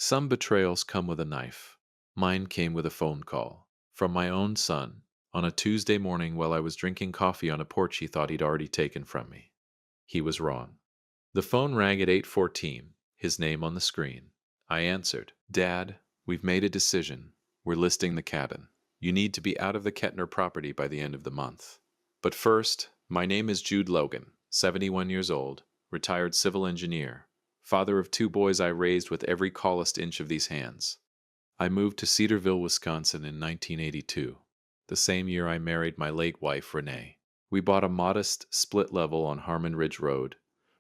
Some betrayals come with a knife. Mine came with a phone call from my own son on a Tuesday morning while I was drinking coffee on a porch he thought he'd already taken from me. He was wrong. The phone rang at 8:14, his name on the screen. I answered. "Dad, we've made a decision. We're listing the cabin. You need to be out of the Kettner property by the end of the month. But first, my name is Jude Logan, 71 years old, retired civil engineer, father of two boys I raised with every calloused inch of these hands. I moved to Cedarville, Wisconsin in 1982, the same year I married my late wife, Renee. We bought a modest split level on Harmon Ridge Road,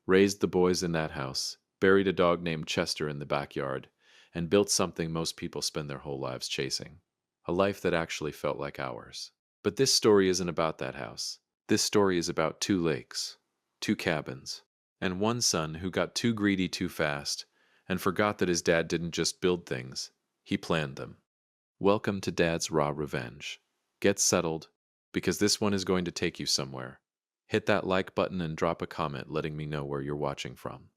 raised the boys in that house, buried a dog named Chester in the backyard, and built something most people spend their whole lives chasing. A life that actually felt like ours. But this story isn't about that house. This story is about two lakes, two cabins, and one son who got too greedy too fast and forgot that his dad didn't just build things, he planned them. Welcome to Dad's Raw Revenge. Get settled, because this one is going to take you somewhere. Hit that like button and drop a comment letting me know where you're watching from.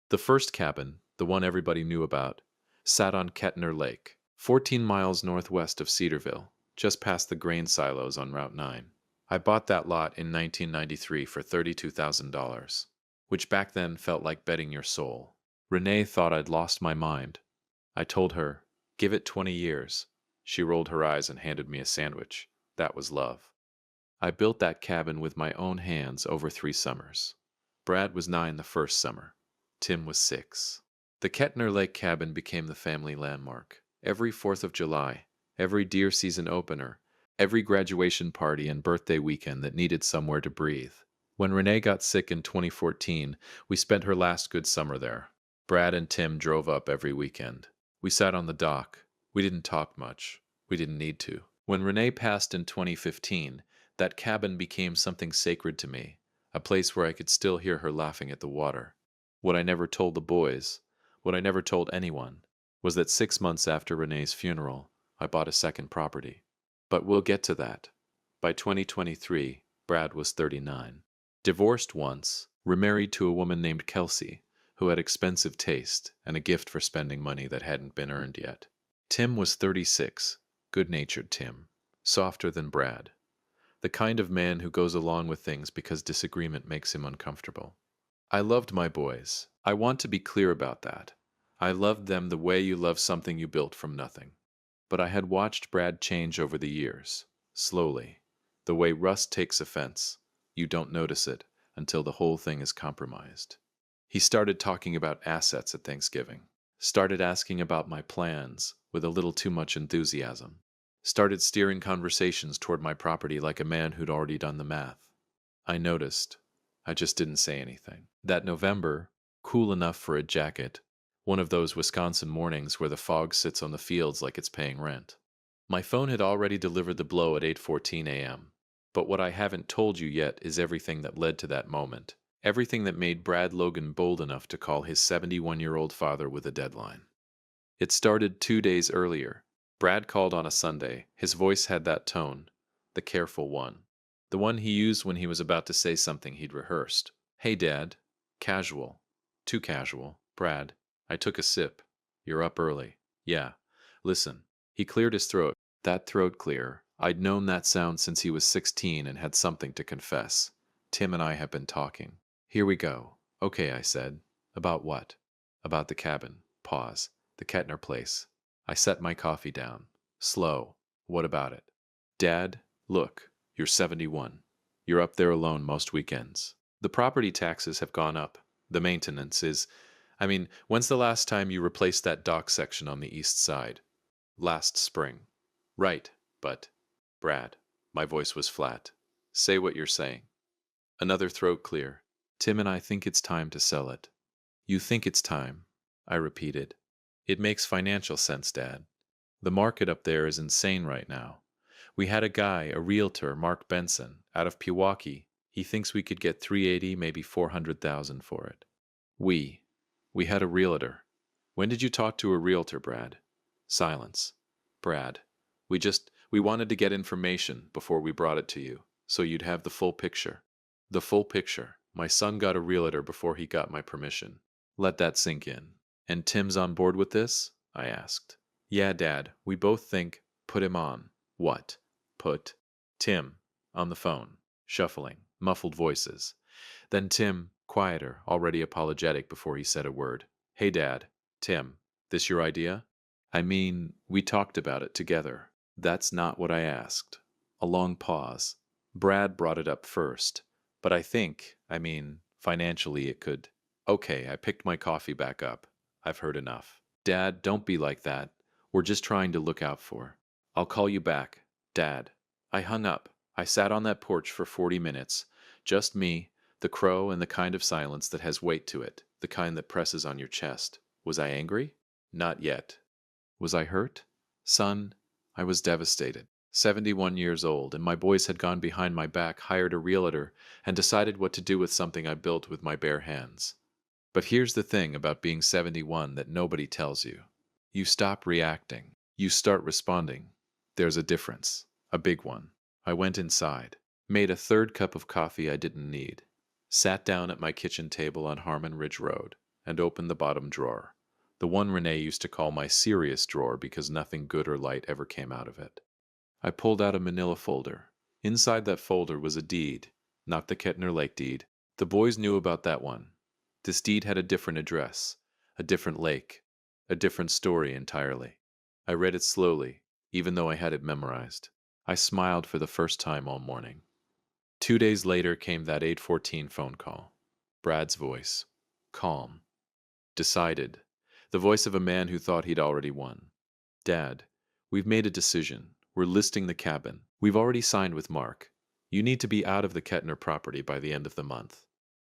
The first cabin, the one everybody knew about, sat on Kettner Lake, 14 miles northwest of Cedarville, just past the grain silos on Route 9. I bought that lot in 1993 for $32,000, which back then felt like betting your soul. Renee thought I'd lost my mind. I told her, "Give it 20 years." She rolled her eyes and handed me a sandwich. That was love. I built that cabin with my own hands over 3 summers. Brad was 9 the first summer. Tim was 6. The Kettner Lake cabin became the family landmark. Every 4th of July, every deer season opener, every graduation party and birthday weekend that needed somewhere to breathe. When Renee got sick in 2014, we spent her last good summer there. Brad and Tim drove up every weekend. We sat on the dock. We didn't talk much. We didn't need to. When Renee passed in 2015, that cabin became something sacred to me, a place where I could still hear her laughing at the water. What I never told the boys, what I never told anyone, was that 6 months after Renee's funeral, I bought a second property. But we'll get to that. By 2023, Brad was 39. Divorced once, remarried to a woman named Kelsey, who had expensive taste and a gift for spending money that hadn't been earned yet. Tim was 36, good-natured Tim, softer than Brad. The kind of man who goes along with things because disagreement makes him uncomfortable. I loved my boys. I want to be clear about that. I loved them the way you love something you built from nothing. But I had watched Brad change over the years, slowly. The way rust takes offense. You don't notice it until the whole thing is compromised. He started talking about assets at Thanksgiving. Started asking about my plans with a little too much enthusiasm. Started steering conversations toward my property like a man who'd already done the math. I noticed. I just didn't say anything. That November, cool enough for a jacket, one of those Wisconsin mornings where the fog sits on the fields like it's paying rent. My phone had already delivered the blow at 8:14 a.m. But what I haven't told you yet is everything that led to that moment. Everything that made Brad Logan bold enough to call his 71-year-old father with a deadline. It started 2 days earlier. Brad called on a Sunday. His voice had that tone, the careful one. The one he used when he was about to say something he'd rehearsed. "Hey, Dad." Casual. Too casual. "Brad." I took a sip. "You're up early." "Yeah. Listen." He cleared his throat. That throat clear. I'd known that sound since he was 16 and had something to confess. "Tim and I have been talking." "Here we go." "Okay," I said. "About what?" "About the cabin." Pause. "The Kettner place." I set my coffee down. Slow. "What about it?" "Dad, look. You're 71. You're up there alone most weekends. The property taxes have gone up. The maintenance is... when's the last time you replaced that dock section on the east side?" "Last spring." "Right, but..." "Brad." My voice was flat. "Say what you're saying." Another throat clear. "Tim and I think it's time to sell it." "You think it's time," I repeated. "It makes financial sense, Dad. The market up there is insane right now. We had a guy, a realtor, Mark Benson, out of Pewaukee. He thinks we could get 380, maybe 400,000 for it." We had a realtor. "When did you talk to a realtor, Brad?" Silence. "Brad, we wanted to get information before we brought it to you, so you'd have the full picture." "The full picture. My son got a realtor before he got my permission." Let that sink in. "And Tim's on board with this?" I asked. Yeah, Dad, we both think, put him on. What? Put Tim on the phone, shuffling, muffled voices. Then Tim, quieter, already apologetic before he said a word. Hey, Dad. Tim, this your idea? I mean, we talked about it together. That's not what I asked. A long pause. Brad brought it up first. But financially it could. Okay, I picked my coffee back up. I've heard enough. Dad, don't be like that. We're just trying to look out for. I'll call you back. Dad. I hung up. I sat on that porch for 40 minutes. Just me, the crow, and the kind of silence that has weight to it, the kind that presses on your chest. Was I angry? Not yet. Was I hurt? Son, I was devastated. 71 years old, and my boys had gone behind my back, hired a realtor, and decided what to do with something I built with my bare hands. But here's the thing about being 71 that nobody tells you. You stop reacting. You start responding. There's a difference. A big one. I went inside, made a third cup of coffee I didn't need, sat down at my kitchen table on Harmon Ridge Road, and opened the bottom drawer. The one Renee used to call my serious drawer because nothing good or light ever came out of it. I pulled out a manila folder. Inside that folder was a deed, not the Kettner Lake deed. The boys knew about that one. This deed had a different address, a different lake, a different story entirely. I read it slowly, even though I had it memorized. I smiled for the first time all morning. 2 days later came that 8:14 phone call. Brad's voice. Calm. Decided. The voice of a man who thought he'd already won. Dad, we've made a decision. We're listing the cabin. We've already signed with Mark. You need to be out of the Kettner property by the end of the month.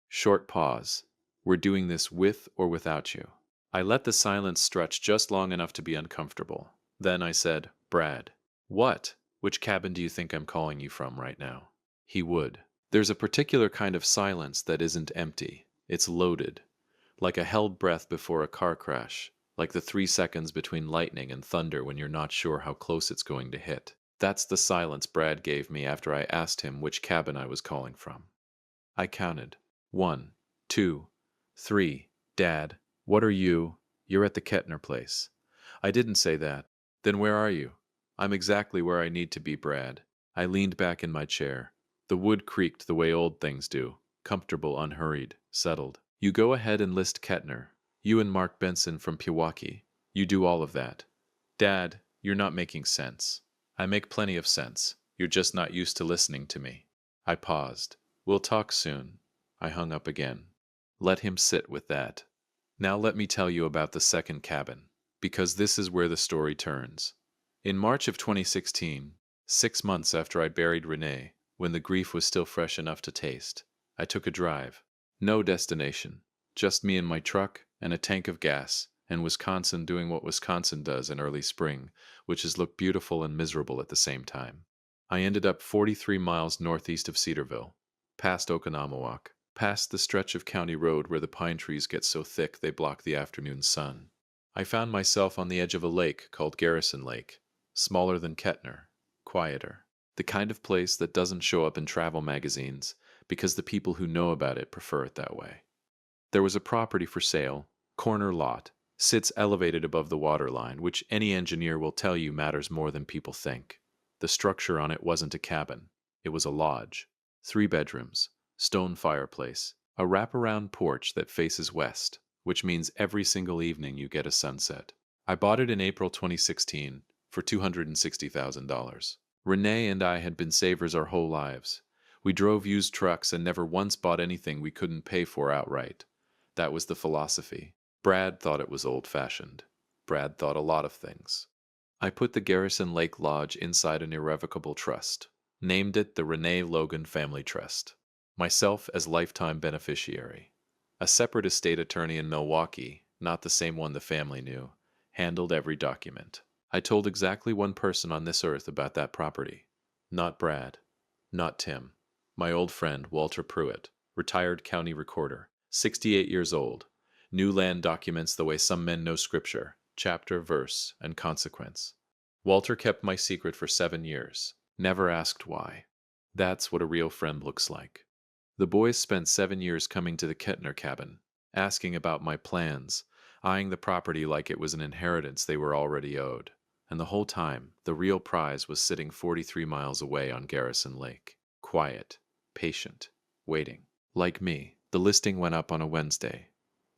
Short pause. We're doing this with or without you. I let the silence stretch just long enough to be uncomfortable. Then I said, Brad. What? Which cabin do you think I'm calling you from right now? He would. There's a particular kind of silence that isn't empty. It's loaded. Like a held breath before a car crash. Like the 3 seconds between lightning and thunder when you're not sure how close it's going to hit. That's the silence Brad gave me after I asked him which cabin I was calling from. I counted. 1, 2, 3. Dad, what are you? You're at the Kettner place. I didn't say that. Then where are you? I'm exactly where I need to be, Brad. I leaned back in my chair. The wood creaked the way old things do. Comfortable, unhurried, settled. You go ahead and list Kettner. You and Mark Benson from Pewaukee. You do all of that. Dad, you're not making sense. I make plenty of sense. You're just not used to listening to me. I paused. We'll talk soon. I hung up again. Let him sit with that. Now let me tell you about the second cabin, because this is where the story turns. In March of 2016, 6 months after I buried Renee, when the grief was still fresh enough to taste, I took a drive. No destination, just me and my truck and a tank of gas, and Wisconsin doing what Wisconsin does in early spring, which is look beautiful and miserable at the same time. I ended up 43 miles northeast of Cedarville, past Oconomowoc, past the stretch of county road where the pine trees get so thick they block the afternoon sun. I found myself on the edge of a lake called Garrison Lake, smaller than Kettner, quieter. The kind of place that doesn't show up in travel magazines because the people who know about it prefer it that way. There was a property for sale, corner lot, sits elevated above the water line, which any engineer will tell you matters more than people think. The structure on it wasn't a cabin. It was a lodge. 3 bedrooms, stone fireplace, a wraparound porch that faces west, which means every single evening you get a sunset. I bought it in April 2016 for $260,000. Renee and I had been savers our whole lives. We drove used trucks and never once bought anything we couldn't pay for outright. That was the philosophy. Brad thought it was old-fashioned. Brad thought a lot of things. I put the Garrison Lake Lodge inside an irrevocable trust. Named it the Renee Logan Family Trust. Myself as lifetime beneficiary. A separate estate attorney in Milwaukee, not the same one the family knew, handled every document. I told exactly one person on this earth about that property. Not Brad. Not Tim. My old friend Walter Pruitt, retired county recorder, 68 years old. Knew land documents the way some men know scripture, chapter, verse, and consequence. Walter kept my secret for 7 years. Never asked why. That's what a real friend looks like. The boys spent 7 years coming to the Kettner cabin, asking about my plans. eyeing the property like it was an inheritance they were already owed. And the whole time, the real prize was sitting 43 miles away on Garrison Lake. Quiet, patient, waiting. Like me, the listing went up on a Wednesday.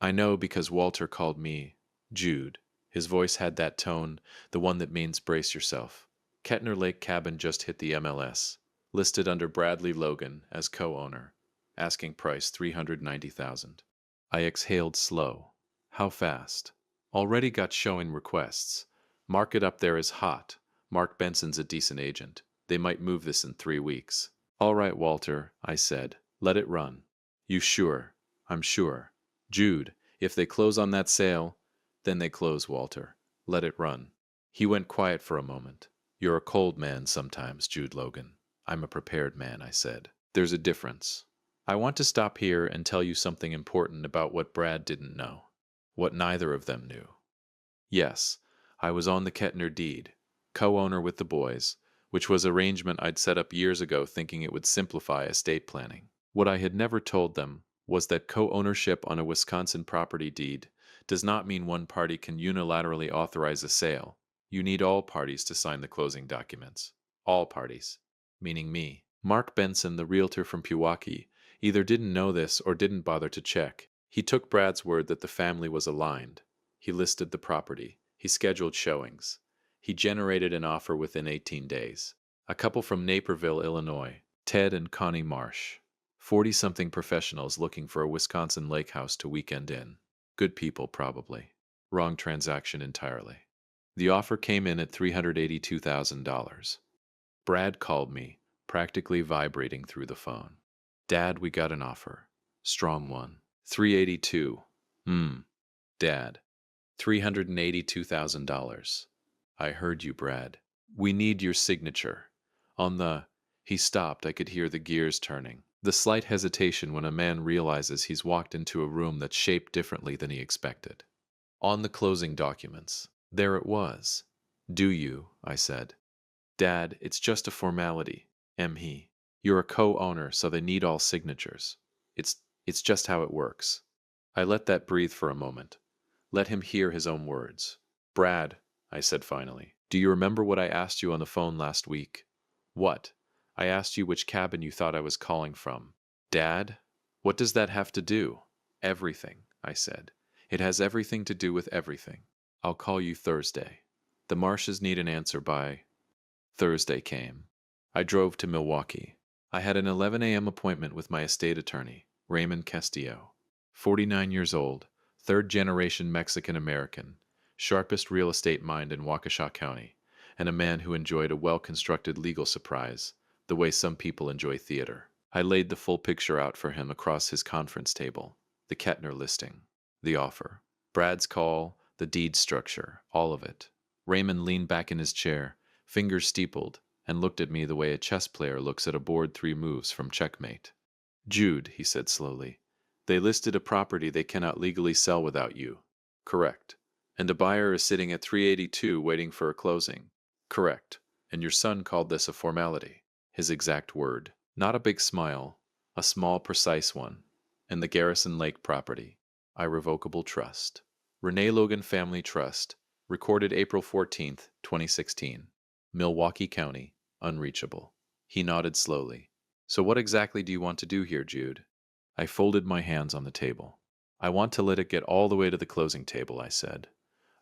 I know because Walter called me Jude. His voice had that tone, the one that means brace yourself. Kettner Lake Cabin just hit the MLS, listed under Bradley Logan as co-owner. Asking price $390,000. I exhaled slow. How fast? Already got showing requests. Mark it up there as hot. Mark Benson's a decent agent. They might move this in 3 weeks. All right, Walter, I said. Let it run. You sure? I'm sure. Jude, if they close on that sale, then they close, Walter. Let it run. He went quiet for a moment. You're a cold man sometimes, Jude Logan. I'm a prepared man, I said. There's a difference. I want to stop here and tell you something important about what Brad didn't know. What neither of them knew. Yes, I was on the Kettner deed, co-owner with the boys, which was arrangement I'd set up years ago thinking it would simplify estate planning. What I had never told them was that co-ownership on a Wisconsin property deed does not mean one party can unilaterally authorize a sale. You need all parties to sign the closing documents. All parties. Meaning me. Mark Benson, the realtor from Pewaukee, either didn't know this or didn't bother to check. He took Brad's word that the family was aligned. He listed the property. He scheduled showings. He generated an offer within 18 days. A couple from Naperville, Illinois, Ted and Connie Marsh. 40-something professionals looking for a Wisconsin lake house to weekend in. Good people, probably. Wrong transaction entirely. The offer came in at $382,000. Brad called me, practically vibrating through the phone. Dad, we got an offer. Strong one. 382. Dad. $382,000. I heard you, Brad. We need your signature. On the... He stopped. I could hear the gears turning. The slight hesitation when a man realizes he's walked into a room that's shaped differently than he expected. On the closing documents. There it was. Do you? I said. Dad, it's just a formality. He. You're a co-owner, so they need all signatures. It's just how it works. I let that breathe for a moment. Let him hear his own words. Brad, I said finally, do you remember what I asked you on the phone last week? What? I asked you which cabin you thought I was calling from. Dad? What does that have to do? Everything, I said. It has everything to do with everything. I'll call you Thursday. The Marshes need an answer by... Thursday came. I drove to Milwaukee. I had an 11 a.m. appointment with my estate attorney, Raymond Castillo. 49 years old, third-generation Mexican-American, sharpest real estate mind in Waukesha County, and a man who enjoyed a well-constructed legal surprise, the way some people enjoy theater. I laid the full picture out for him across his conference table, the Kettner listing, the offer, Brad's call, the deed structure, all of it. Raymond leaned back in his chair, fingers steepled, and looked at me the way a chess player looks at a board 3 moves from checkmate. Jude, he said slowly, they listed a property they cannot legally sell without you. Correct. And a buyer is sitting at 382 waiting for a closing. Correct. And your son called this a formality. His exact word. Not a big smile, a small, precise one. And the Garrison Lake property. Irrevocable trust. Renee Logan Family Trust. Recorded April 14th, 2016. Milwaukee County. Unreachable. He nodded slowly. So what exactly do you want to do here, Jude? I folded my hands on the table. I want to let it get all the way to the closing table, I said.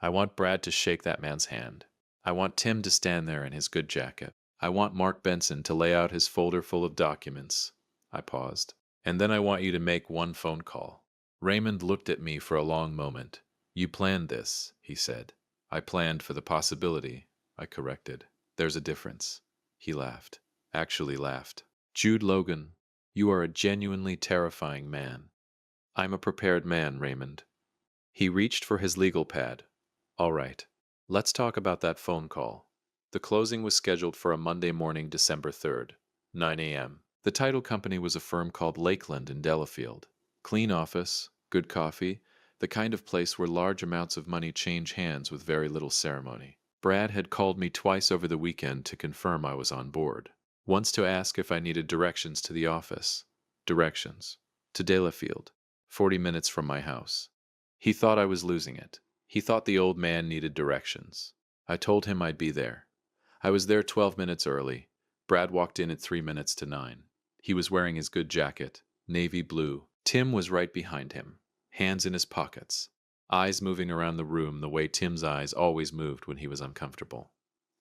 I want Brad to shake that man's hand. I want Tim to stand there in his good jacket. I want Mark Benson to lay out his folder full of documents. I paused. And then I want you to make one phone call. Raymond looked at me for a long moment. You planned this, he said. I planned for the possibility, I corrected. There's a difference. He laughed. Actually laughed. Jude Logan, you are a genuinely terrifying man. I'm a prepared man, Raymond. He reached for his legal pad. All right. Let's talk about that phone call. The closing was scheduled for a Monday morning, December 3rd, 9 a.m. The title company was a firm called Lakeland in Delafield. Clean office, good coffee, the kind of place where large amounts of money change hands with very little ceremony. Brad had called me twice over the weekend to confirm I was on board. Once to ask if I needed directions to the office. Directions. To Delafield, 40 minutes from my house. He thought I was losing it. He thought the old man needed directions. I told him I'd be there. I was there 12 minutes early. Brad walked in at 3 minutes to 9. He was wearing his good jacket, navy blue. Tim was right behind him, hands in his pockets, eyes moving around the room the way Tim's eyes always moved when he was uncomfortable.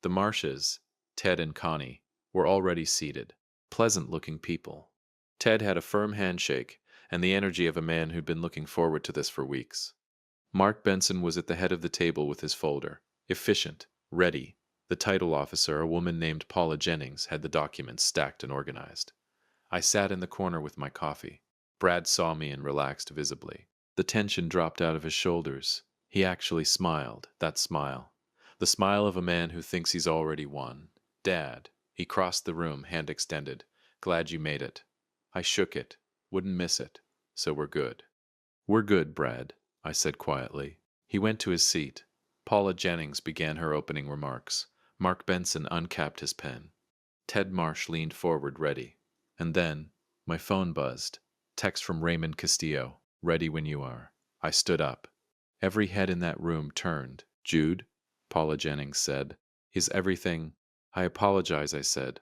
The Marshes, Ted and Connie, were already seated, pleasant-looking people. Ted had a firm handshake and the energy of a man who'd been looking forward to this for weeks. Mark Benson was at the head of the table with his folder, efficient, ready. The title officer, a woman named Paula Jennings, had the documents stacked and organized. I sat in the corner with my coffee. Brad saw me and relaxed visibly. The tension dropped out of his shoulders. He actually smiled, that smile. The smile of a man who thinks he's already won. Dad. He crossed the room, hand extended. Glad you made it. I shook it. Wouldn't miss it. So we're good. We're good, Brad, I said quietly. He went to his seat. Paula Jennings began her opening remarks. Mark Benson uncapped his pen. Ted Marsh leaned forward, ready. And then, my phone buzzed. Text from Raymond Castillo. Ready when you are. I stood up. Every head in that room turned. Jude, Paula Jennings said, is everything... I apologize, I said,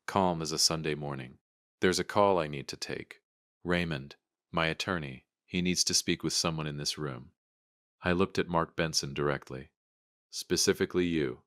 calm as a Sunday morning. There's a call I need to take. Raymond, my attorney, he needs to speak with someone in this room. I looked at Mark Benson directly. Specifically you.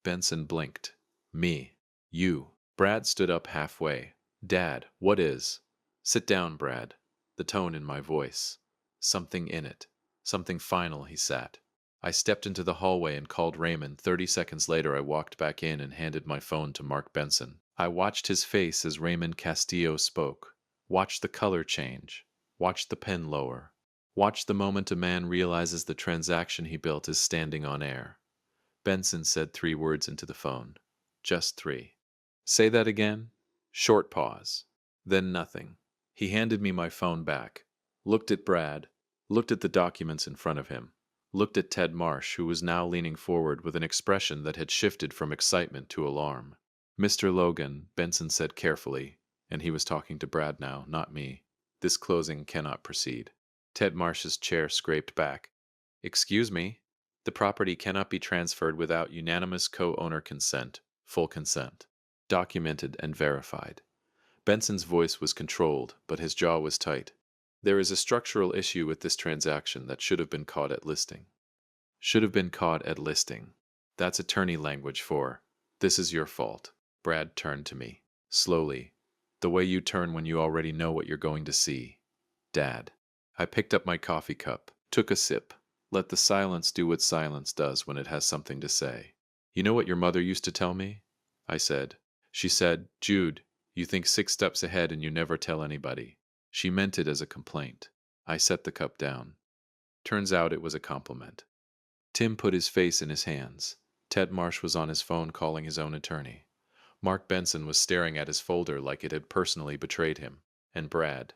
Benson blinked. Me. You. Brad stood up halfway. Dad, what is? Sit down, Brad. The tone in my voice. Something in it. Something final, he sat. I stepped into the hallway and called Raymond. 30 seconds later, I walked back in and handed my phone to Mark Benson. I watched his face as Raymond Castillo spoke. Watched the color change. Watched the pen lower. Watched the moment a man realizes the transaction he built is standing on air. Benson said 3 words into the phone. Just 3. Say that again? Short pause. Then nothing. He handed me my phone back. Looked at Brad. Looked at the documents in front of him. Looked at Ted Marsh, who was now leaning forward with an expression that had shifted from excitement to alarm. Mr. Logan, Benson said carefully, and he was talking to Brad now, not me. This closing cannot proceed. Ted Marsh's chair scraped back. Excuse me. The property cannot be transferred without unanimous co-owner consent, full consent. Documented and verified. Benson's voice was controlled, but his jaw was tight. There is a structural issue with this transaction that should have been caught at listing. Should have been caught at listing. That's attorney language for, this is your fault. Brad turned to me. Slowly. The way you turn when you already know what you're going to see. Dad. I picked up my coffee cup, took a sip. Let the silence do what silence does when it has something to say. You know what your mother used to tell me? I said. She said, Jude, you think 6 steps ahead and you never tell anybody. She meant it as a complaint. I set the cup down. Turns out it was a compliment. Tim put his face in his hands. Ted Marsh was on his phone calling his own attorney. Mark Benson was staring at his folder like it had personally betrayed him. And Brad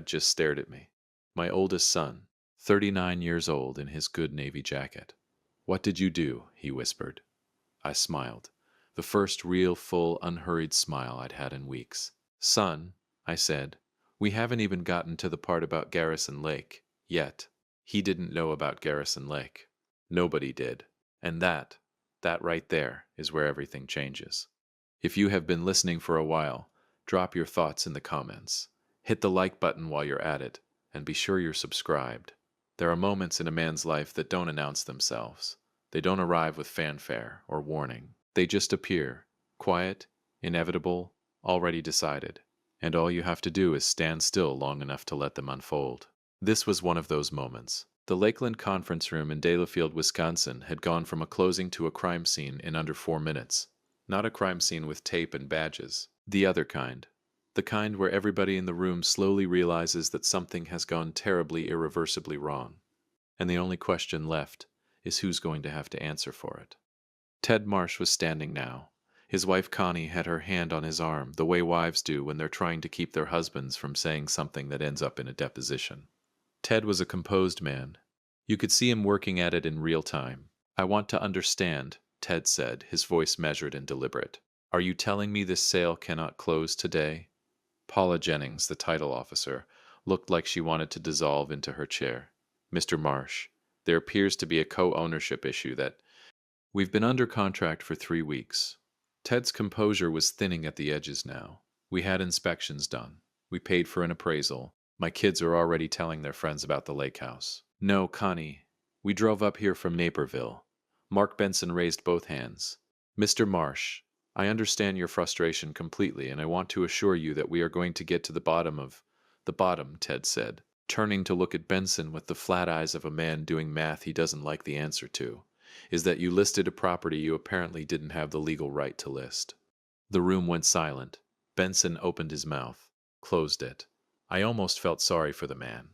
just stared at me. My oldest son, 39 years old in his good Navy jacket. What did you do? He whispered. I smiled. The first real, full, unhurried smile I'd had in weeks. Son, I said, we haven't even gotten to the part about Garrison Lake, yet. He didn't know about Garrison Lake. Nobody did. And that right there, is where everything changes. If you have been listening for a while, drop your thoughts in the comments. Hit the like button while you're at it, and be sure you're subscribed. There are moments in a man's life that don't announce themselves. They don't arrive with fanfare or warning. They just appear, quiet, inevitable, already decided. And all you have to do is stand still long enough to let them unfold. This was one of those moments. The Lakeland conference room in Delafield, Wisconsin had gone from a closing to a crime scene in under 4 minutes. Not a crime scene with tape and badges. The other kind. The kind where everybody in the room slowly realizes that something has gone terribly, irreversibly wrong. And the only question left is who's going to have to answer for it. Ted Marsh was standing now. His wife Connie had her hand on his arm, the way wives do when they're trying to keep their husbands from saying something that ends up in a deposition. Ted was a composed man. You could see him working at it in real time. I want to understand, Ted said, his voice measured and deliberate. Are you telling me this sale cannot close today? Paula Jennings, the title officer, looked like she wanted to dissolve into her chair. Mr. Marsh, there appears to be a co-ownership issue that we've been under contract for 3 weeks. Ted's composure was thinning at the edges now. We had inspections done. We paid for an appraisal. My kids are already telling their friends about the lake house. No, Connie. We drove up here from Naperville. Mark Benson raised both hands. Mr. Marsh, I understand your frustration completely, and I want to assure you that we are going to get to the bottom of... The bottom, Ted said, turning to look at Benson with the flat eyes of a man doing math he doesn't like the answer to, is that you listed a property you apparently didn't have the legal right to list. The room went silent. Benson opened his mouth, closed it. I almost felt sorry for the man.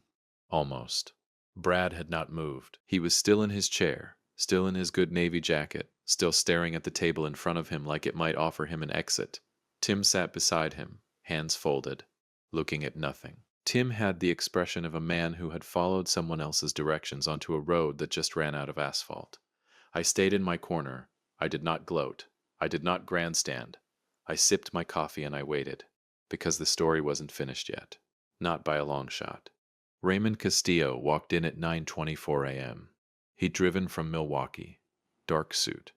Almost. Brad had not moved. He was still in his chair, still in his good navy jacket, still staring at the table in front of him like it might offer him an exit. Tim sat beside him, hands folded, looking at nothing. Tim had the expression of a man who had followed someone else's directions onto a road that just ran out of asphalt. I stayed in my corner. I did not gloat. I did not grandstand. I sipped my coffee and I waited, because the story wasn't finished yet. Not by a long shot. Raymond Castillo walked in at 9:24 a.m. He'd driven from Milwaukee. Dark suit.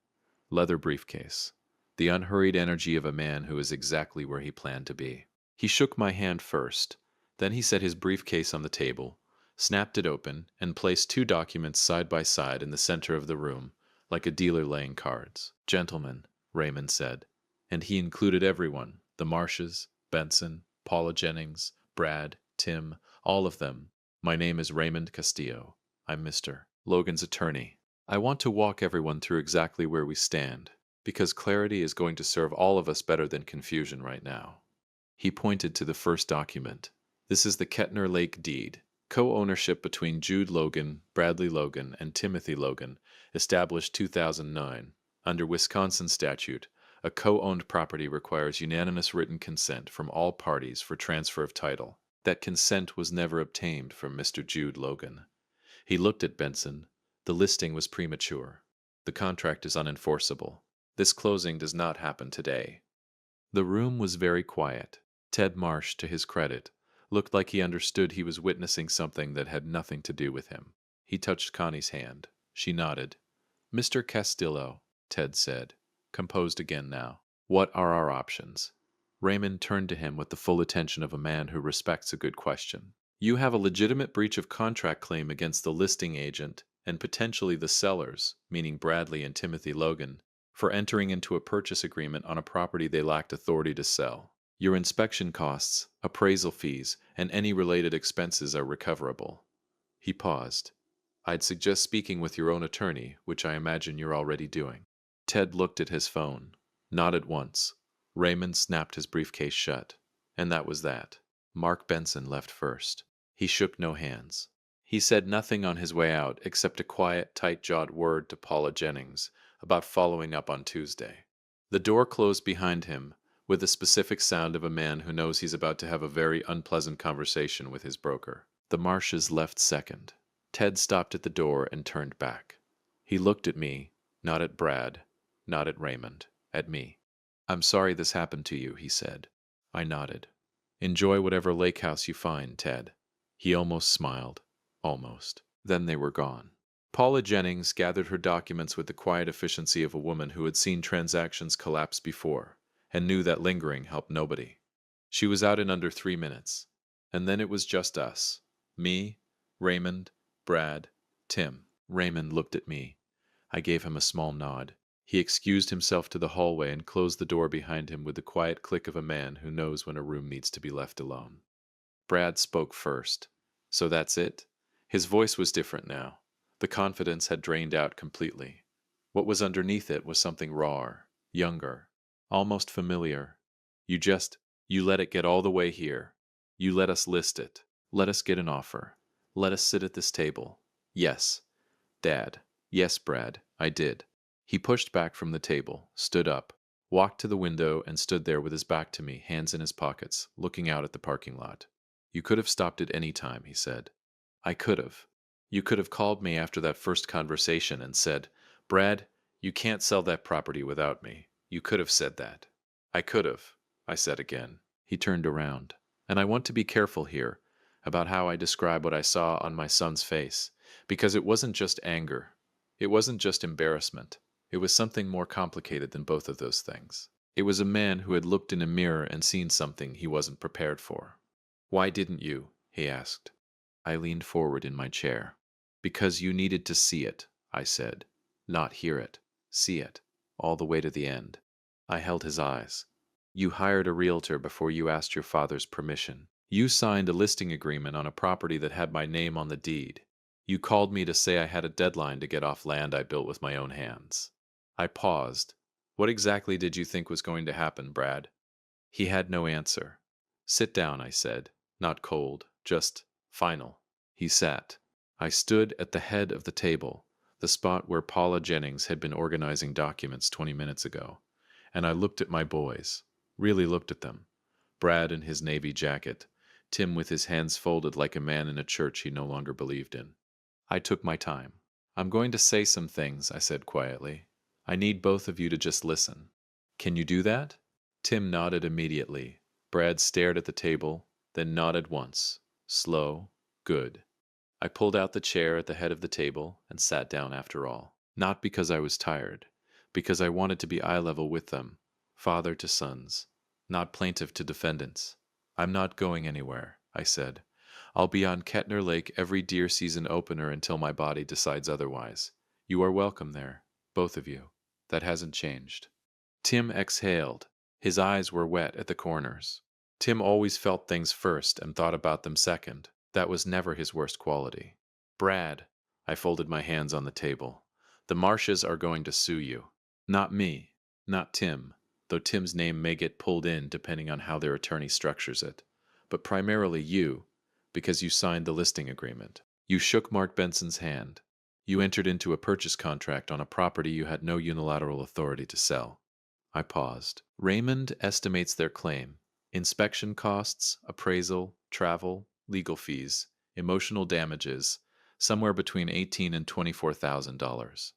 Leather briefcase. The unhurried energy of a man who is exactly where he planned to be. He shook my hand first. Then he set his briefcase on the table, snapped it open, and placed two documents side by side in the center of the room, like a dealer laying cards. Gentlemen, Raymond said. And he included everyone, the Marshes, Benson, Paula Jennings, Brad, Tim, all of them. My name is Raymond Castillo. I'm Mr. Logan's attorney. I want to walk everyone through exactly where we stand, because clarity is going to serve all of us better than confusion right now. He pointed to the first document. This is the Kettner Lake deed, co-ownership between Jude Logan, Bradley Logan, and Timothy Logan, established 2009. Under Wisconsin statute, a co-owned property requires unanimous written consent from all parties for transfer of title. That consent was never obtained from Mr. Jude Logan. He looked at Benson. The listing was premature. The contract is unenforceable. This closing does not happen today. The room was very quiet. Ted Marsh, to his credit, looked like he understood he was witnessing something that had nothing to do with him. He touched Connie's hand. She nodded. Mr. Castillo, Ted said, composed again now. What are our options? Raymond turned to him with the full attention of a man who respects a good question. You have a legitimate breach of contract claim against the listing agent and potentially the sellers, meaning Bradley and Timothy Logan, for entering into a purchase agreement on a property they lacked authority to sell. Your inspection costs, appraisal fees, and any related expenses are recoverable. He paused. I'd suggest speaking with your own attorney, which I imagine you're already doing. Ted looked at his phone, nodded once. Raymond snapped his briefcase shut. And that was that. Mark Benson left first. He shook no hands. He said nothing on his way out except a quiet, tight-jawed word to Paula Jennings about following up on Tuesday. The door closed behind him with the specific sound of a man who knows he's about to have a very unpleasant conversation with his broker. The Marshes left second. Ted stopped at the door and turned back. He looked at me, not at Brad, not at Raymond, at me. I'm sorry this happened to you, he said. I nodded. Enjoy whatever lake house you find, Ted. He almost smiled. Almost. Then they were gone. Paula Jennings gathered her documents with the quiet efficiency of a woman who had seen transactions collapse before, and knew that lingering helped nobody. She was out in under 3 minutes. And then it was just us. Me, Raymond, Brad, Tim. Raymond looked at me. I gave him a small nod. He excused himself to the hallway and closed the door behind him with the quiet click of a man who knows when a room needs to be left alone. Brad spoke first. So that's it? His voice was different now. The confidence had drained out completely. What was underneath it was something rawer, younger, almost familiar. You let it get all the way here. You let us list it. Let us get an offer. Let us sit at this table. Yes, Dad. Yes, Brad, I did. He pushed back from the table, stood up, walked to the window, and stood there with his back to me, hands in his pockets, looking out at the parking lot. You could have stopped at any time, he said. I could have. You could have called me after that first conversation and said, Brad, you can't sell that property without me. You could have said that. I could have, I said again. He turned around. And I want to be careful here about how I describe what I saw on my son's face. Because it wasn't just anger. It wasn't just embarrassment. It was something more complicated than both of those things. It was a man who had looked in a mirror and seen something he wasn't prepared for. "Why didn't you?" he asked. I leaned forward in my chair. "Because you needed to see it," I said. "Not hear it. See it. All the way to the end." I held his eyes. "You hired a realtor before you asked your father's permission. You signed a listing agreement on a property that had my name on the deed. You called me to say I had a deadline to get off land I built with my own hands." I paused. "What exactly did you think was going to happen, Brad?" He had no answer. "Sit down," I said. Not cold, just final. He sat. I stood at the head of the table, the spot where Paula Jennings had been organizing documents 20 minutes ago, and I looked at my boys, really looked at them. Brad in his navy jacket, Tim with his hands folded like a man in a church he no longer believed in. I took my time. "I'm going to say some things," I said quietly. "I need both of you to just listen. Can you do that?" Tim nodded immediately. Brad stared at the table, then nodded once. Slow, good. I pulled out the chair at the head of the table and sat down after all. Not because I was tired, because I wanted to be eye level with them, father to sons, not plaintiff to defendants. "I'm not going anywhere," I said. "I'll be on Kettner Lake every deer season opener until my body decides otherwise. You are welcome there, both of you. That hasn't changed." Tim exhaled. His eyes were wet at the corners. Tim always felt things first and thought about them second. That was never his worst quality. "Brad," I folded my hands on the table, "the Marshes are going to sue you. Not me, not Tim, though Tim's name may get pulled in depending on how their attorney structures it, but primarily you, because you signed the listing agreement. You shook Mark Benson's hand. You entered into a purchase contract on a property you had no unilateral authority to sell." I paused. "Raymond estimates their claim. Inspection costs, appraisal, travel, legal fees, emotional damages, somewhere between $18,000 and $24,000.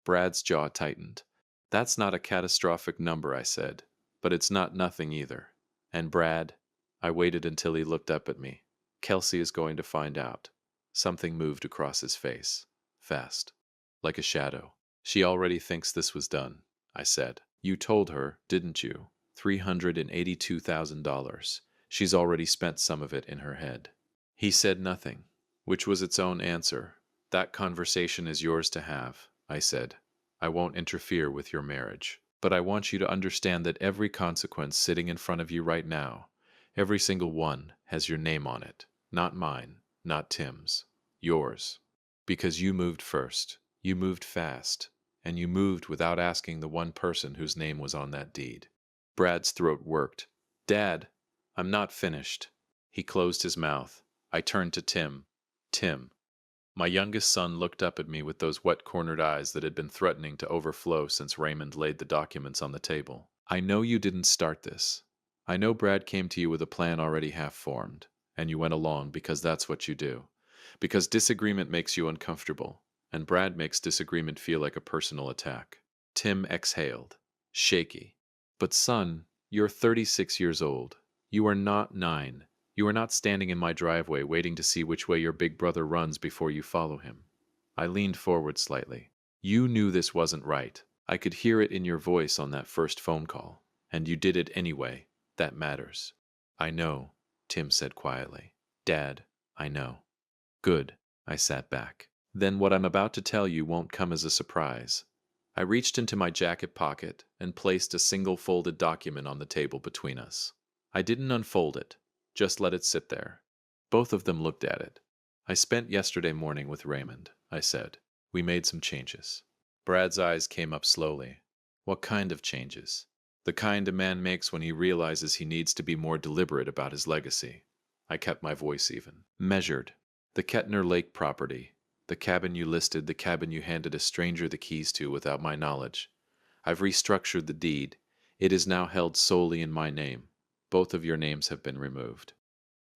Brad's jaw tightened. "That's not a catastrophic number," I said, "but it's not nothing either. And Brad," I waited until he looked up at me, "Kelsey is going to find out." Something moved across his face. Fast. Like a shadow. "She already thinks this was done," I said. "You told her, didn't you? $382,000. She's already spent some of it in her head." He said nothing, which was its own answer. "That conversation is yours to have," I said. "I won't interfere with your marriage. But I want you to understand that every consequence sitting in front of you right now, every single one, has your name on it. Not mine, not Tim's. Yours. Because you moved first. You moved fast. And you moved without asking the one person whose name was on that deed." Brad's throat worked. "Dad, I'm not finished." He closed his mouth. I turned to Tim. "Tim." My youngest son looked up at me with those wet-cornered eyes that had been threatening to overflow since Raymond laid the documents on the table. "I know you didn't start this. I know Brad came to you with a plan already half-formed, and you went along because that's what you do. Because disagreement makes you uncomfortable, and Brad makes disagreement feel like a personal attack." Tim exhaled, shaky. "But son, you're 36 years old. You are not 9. You are not standing in my driveway waiting to see which way your big brother runs before you follow him." I leaned forward slightly. "You knew this wasn't right. I could hear it in your voice on that first phone call. And you did it anyway. That matters." "I know," Tim said quietly. "Dad, I know." "Good." I sat back. "Then what I'm about to tell you won't come as a surprise." I reached into my jacket pocket and placed a single folded document on the table between us. I didn't unfold it, just let it sit there. Both of them looked at it. "I spent yesterday morning with Raymond," I said. "We made some changes." Brad's eyes came up slowly. "What kind of changes?" "The kind a man makes when he realizes he needs to be more deliberate about his legacy." I kept my voice even. "Measured. The Kettner Lake property. The cabin you listed, the cabin you handed a stranger the keys to without my knowledge. I've restructured the deed. It is now held solely in my name. Both of your names have been removed."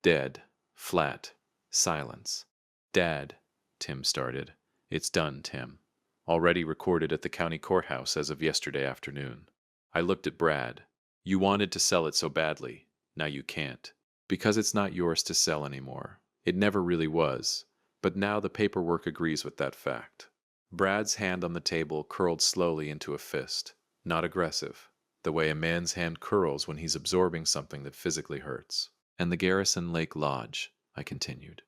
Dead. Flat. Silence. "Dad," Tim started. "It's done, Tim. Already recorded at the county courthouse as of yesterday afternoon." I looked at Brad. "You wanted to sell it so badly. Now you can't. Because it's not yours to sell anymore. It never really was. But now the paperwork agrees with that fact. Brad's hand on the table curled slowly into a fist, not aggressive, the way a man's hand curls when he's absorbing something that physically hurts. And the Garrison Lake Lodge, I continued.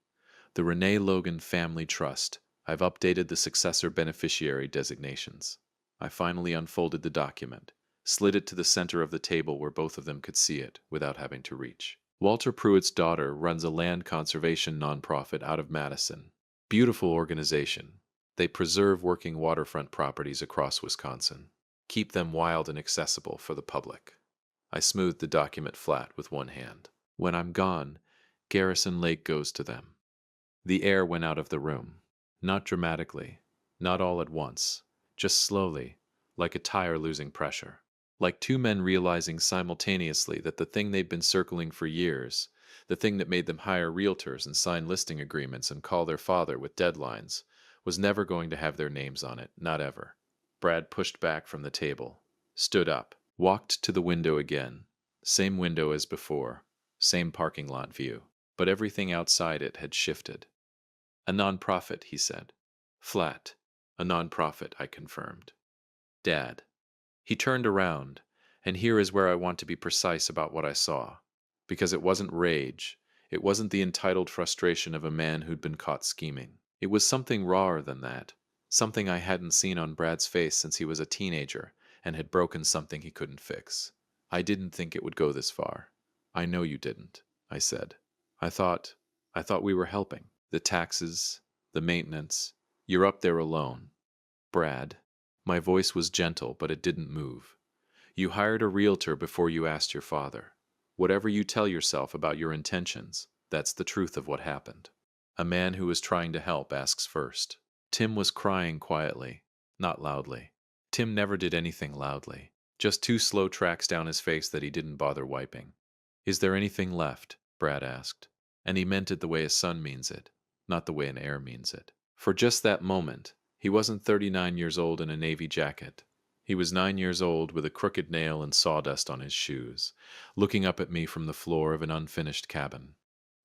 The Renee Logan Family Trust. I've updated the successor beneficiary designations. I finally unfolded the document, slid it to the center of the table where both of them could see it without having to reach. Walter Pruitt's daughter runs a land conservation nonprofit out of Madison. Beautiful organization. They preserve working waterfront properties across Wisconsin, keep them wild and accessible for the public. I smoothed the document flat with one hand. When I'm gone, Garrison Lake goes to them. The air went out of the room. Not dramatically, not all at once, just slowly, like a tire losing pressure. Like two men realizing simultaneously that the thing they'd been circling for years, the thing that made them hire realtors and sign listing agreements and call their father with deadlines, was never going to have their names on it, not ever. Brad pushed back from the table, stood up, walked to the window again. Same window as before, same parking lot view, but everything outside it had shifted. A nonprofit, he said. Flat. A nonprofit, I confirmed. Dad. He turned around, and here is where I want to be precise about what I saw. Because it wasn't rage. It wasn't the entitled frustration of a man who'd been caught scheming. It was something rawer than that. Something I hadn't seen on Brad's face since he was a teenager and had broken something he couldn't fix. I didn't think it would go this far. I know you didn't, I said. I thought we were helping. The taxes, the maintenance. You're up there alone. Brad. My voice was gentle, but it didn't move. You hired a realtor before you asked your father. Whatever you tell yourself about your intentions, that's the truth of what happened. A man who is trying to help asks first. Tim was crying quietly, not loudly. Tim never did anything loudly. Just two slow tracks down his face that he didn't bother wiping. Is there anything left? Brad asked. And he meant it the way a son means it, not the way an heir means it. For just that moment, he wasn't 39 years old in a navy jacket. He was 9 years old with a crooked nail and sawdust on his shoes, looking up at me from the floor of an unfinished cabin.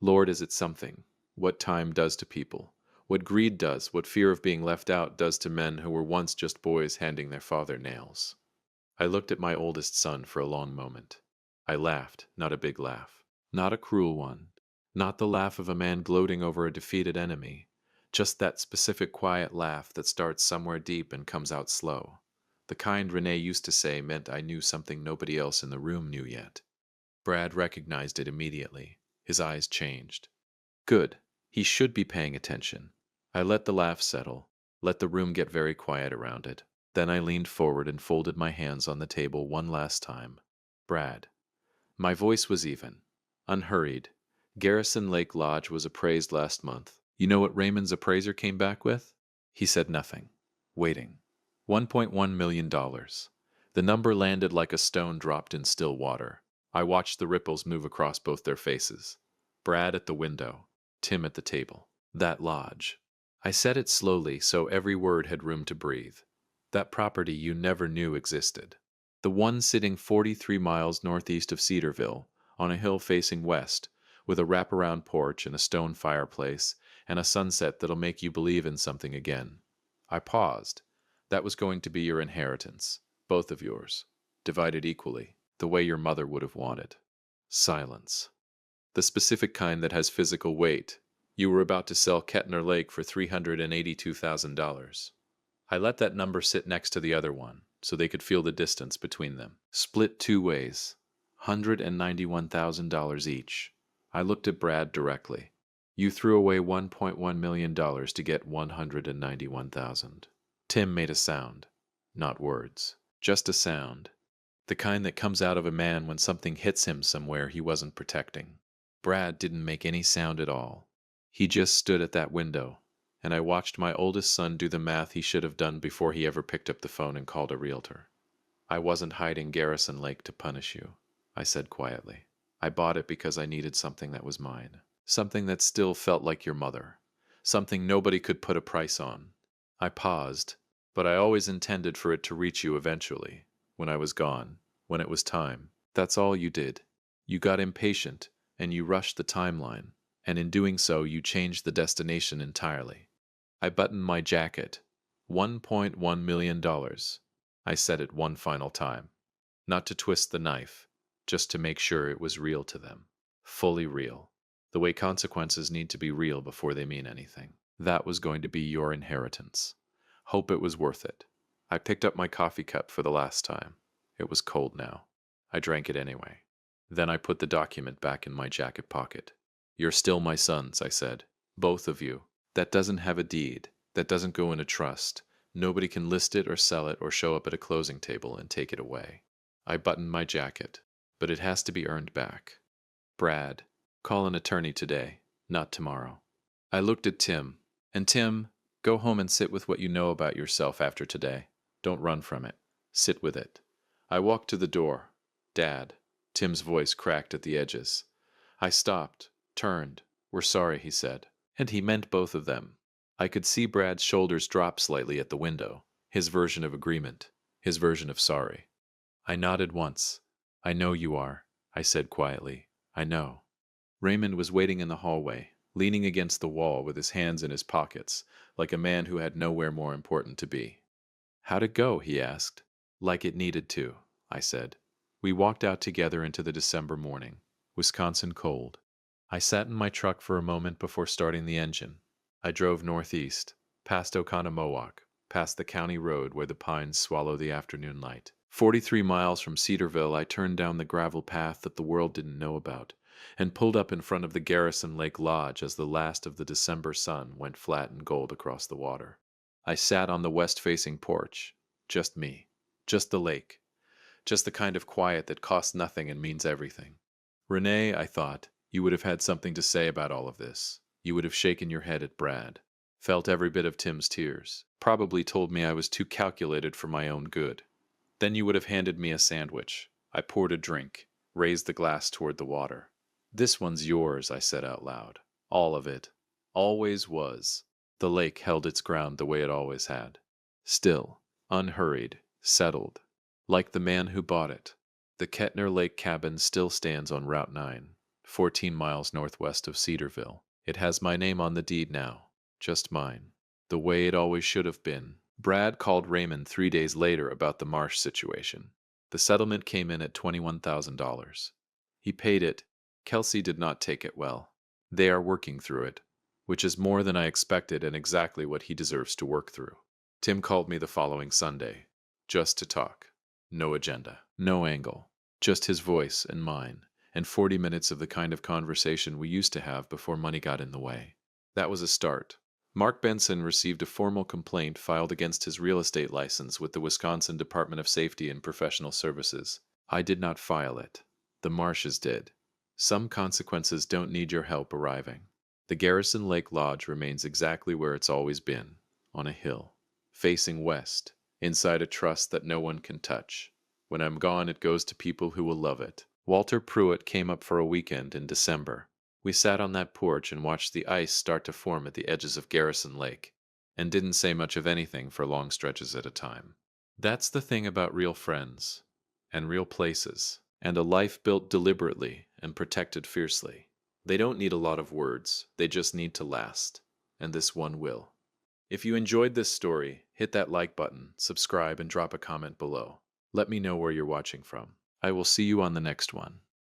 Lord, is it something? What time does to people. What greed does, what fear of being left out does to men who were once just boys handing their father nails. I looked at my oldest son for a long moment. I laughed, not a big laugh. Not a cruel one. Not the laugh of a man gloating over a defeated enemy. Just that specific quiet laugh that starts somewhere deep and comes out slow. The kind Renee used to say meant I knew something nobody else in the room knew yet. Brad recognized it immediately. His eyes changed. Good. He should be paying attention. I let the laugh settle, let the room get very quiet around it. Then I leaned forward and folded my hands on the table one last time. Brad. My voice was even, unhurried. Garrison Lake Lodge was appraised last month. You know what Raymond's appraiser came back with? He said nothing. Waiting. $1.1 million. The number landed like a stone dropped in still water. I watched the ripples move across both their faces. Brad at the window. Tim at the table. That lodge. I said it slowly so every word had room to breathe. That property you never knew existed. The one sitting 43 miles northeast of Cedarville, on a hill facing west, with a wraparound porch and a stone fireplace, and a sunset that'll make you believe in something again. I paused. That was going to be your inheritance, both of yours, divided equally, the way your mother would have wanted. Silence. The specific kind that has physical weight. You were about to sell Kettner Lake for $382,000. I let that number sit next to the other one, so they could feel the distance between them. Split two ways. $191,000 each. I looked at Brad directly. You threw away $1.1 million to get $191,000. Tim made a sound. Not words. Just a sound. The kind that comes out of a man when something hits him somewhere he wasn't protecting. Brad didn't make any sound at all. He just stood at that window, and I watched my oldest son do the math he should have done before he ever picked up the phone and called a realtor. I wasn't hiding Garrison Lake to punish you, I said quietly. I bought it because I needed something that was mine. Something that still felt like your mother. Something nobody could put a price on. I paused, but I always intended for it to reach you eventually, when I was gone, when it was time. That's all you did. You got impatient, and you rushed the timeline. and in doing so, you changed the destination entirely. I buttoned my jacket. $1.1 million. I said it one final time. Not to twist the knife, just to make sure it was real to them. Fully real. The way consequences need to be real before they mean anything. That was going to be your inheritance. Hope it was worth it. I picked up my coffee cup for the last time. It was cold now. I drank it anyway. Then I put the document back in my jacket pocket. You're still my sons, I said. Both of you. That doesn't have a deed. That doesn't go in a trust. Nobody can list it or sell it or show up at a closing table and take it away. I buttoned my jacket, but it has to be earned back. Brad, call an attorney today, not tomorrow. I looked at Tim, and Tim, go home and sit with what you know about yourself after today. Don't run from it. Sit with it. I walked to the door. Dad. Tim's voice cracked at the edges. I stopped, turned. We're sorry, he said. And he meant both of them. I could see Brad's shoulders drop slightly at the window. His version of agreement. His version of sorry. I nodded once. I know you are, I said quietly. I know. Raymond was waiting in the hallway, leaning against the wall with his hands in his pockets, like a man who had nowhere more important to be. How'd it go? He asked. Like it needed to, I said. We walked out together into the December morning, Wisconsin cold. I sat in my truck for a moment before starting the engine. I drove northeast, past Oconomowoc, past the county road where the pines swallow the afternoon light. 43 miles from Cedarville, I turned down the gravel path that the world didn't know about, and pulled up in front of the Garrison Lake Lodge as the last of the December sun went flat and gold across the water. I sat on the west-facing porch. Just me. Just the lake. Just the kind of quiet that costs nothing and means everything. Renee, I thought, you would have had something to say about all of this. You would have shaken your head at Brad. Felt every bit of Tim's tears. Probably told me I was too calculated for my own good. Then you would have handed me a sandwich. I poured a drink, raised the glass toward the water. This one's yours, I said out loud. All of it. Always was. The lake held its ground the way it always had. Still, unhurried, settled. Like the man who bought it. The Kettner Lake cabin still stands on Route 9, 14 miles northwest of Cedarville. It has my name on the deed now. Just mine. The way it always should have been. Brad called Raymond 3 days later about the Marsh situation. The settlement came in at $21,000. He paid it. Kelsey did not take it well. They are working through it, which is more than I expected and exactly what he deserves to work through. Tim called me the following Sunday, just to talk. No agenda, no angle, just his voice and mine, and 40 minutes of the kind of conversation we used to have before money got in the way. That was a start. Mark Benson received a formal complaint filed against his real estate license with the Wisconsin Department of Safety and Professional Services. I did not file it. The Marshes did. Some consequences don't need your help arriving. The Garrison Lake Lodge remains exactly where it's always been, on a hill, facing west, inside a trust that no one can touch. When I'm gone, it goes to people who will love it. Walter Pruitt came up for a weekend in December. We sat on that porch and watched the ice start to form at the edges of Garrison Lake, and didn't say much of anything for long stretches at a time. That's the thing about real friends, and real places, and a life built deliberately and protected fiercely. They don't need a lot of words, they just need to last, and this one will. If you enjoyed this story, hit that like button, subscribe, and drop a comment below. Let me know where you're watching from. I will see you on the next one.